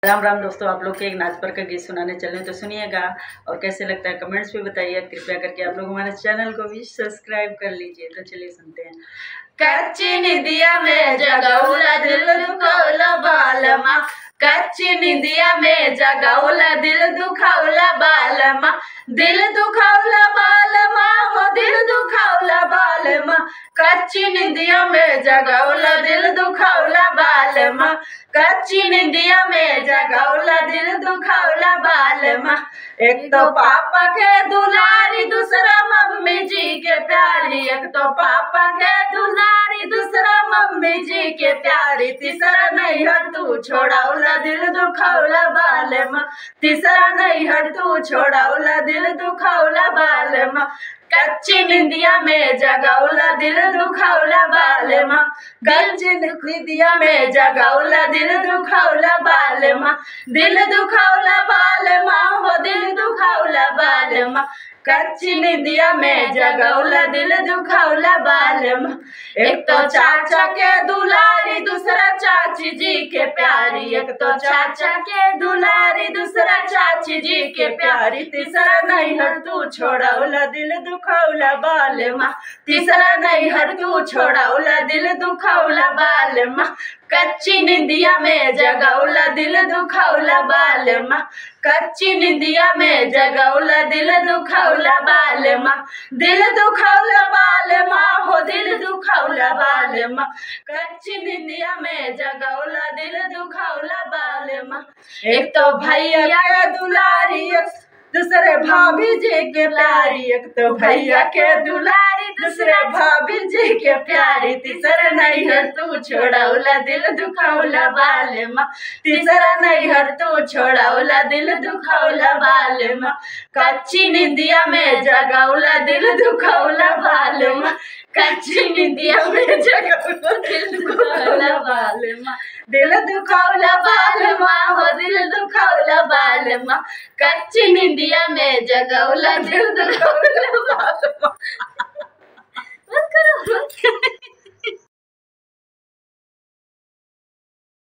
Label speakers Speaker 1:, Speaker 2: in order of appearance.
Speaker 1: राम राम दोस्तों, आप लोग के एक नाच पर का गीत सुनाने चले तो सुनिएगा और कैसे लगता है कमेंट्स में बताइए। कृपया करके आप लोग हमारे चैनल को भी सब्सक्राइब कर लीजिए। तो चलिए सुनते हैं। कच्ची निदिया में जगौला दिल दुखौला बालमा, कच्ची निदिया में जगौला दिल दुखौला बालमा, दिल दुखौला बालमा हो दिल दुखौला बालमा, कच्ची निदिया में जगौला दिल दुखौला बालमा, कच्ची निदिया में जगौला दिल दुखौला बालमा। एक तो पापा के दुलारी दूसरा मम्मी जी के प्यारी, एक तो पापा के दुलारी दूसरा मम्मी जी के प्यारी, तीसरा नहीं हट तू छोड़ौला दिल दुखौला बालमा, तीसरा नहीं हट तू छोड़ौला दिल दुखौला बालमा, कच्ची निदिया में जगौला दिल दुखौला बालमा, कच्ची निदिया में जगौला दिल दुखौला बालमा, दिल दुखौला बालमा हो दिल दुखौला बालमा, कच्ची निदिया में जगौला दिल दुखौला बालमा। एक तो चाचा के दुलारी दूसरा चाची जी के प्यारी, एक तो चाचा के दुलारी दूसरा चाची जी के प्यारी, तीसरा नहीं हट तू छोड़ौला दिल दुखौला बालमा, तीसरा नहीं हट तू छोड़ौला दिल दुखौला बालमा, कच्ची निदिया में जगौला दिल दुखौला बालमा, कच्ची निदिया में जगौला दिल दुखौला बालमा, दिल दुखौला बालमा हो दिल दुखौला बालमा, कच्ची निदिया में जगौला दिल दुखौला बालमा। एक तो भैया के दुलारी दूसरे भाभी जी के प्यारी, एक तो भैया के दुलारी दूसरे भाभी जी के प्यारी, तीसरा नहीं हट तू छोड़ौला दिल दुखौला बालमा, तीसरा नहीं हट तू छोड़ौला दिल दुखौला बालमा, कच्ची निदिया में जगौला दिल दुखौला बालमा, कच्ची निदिया में जगौला दिल दुखौला बालमा, दिल दुखौला बालमा हो दिल दुखौला बालमा, कच्ची निदिया में जगौला दिल दुखौला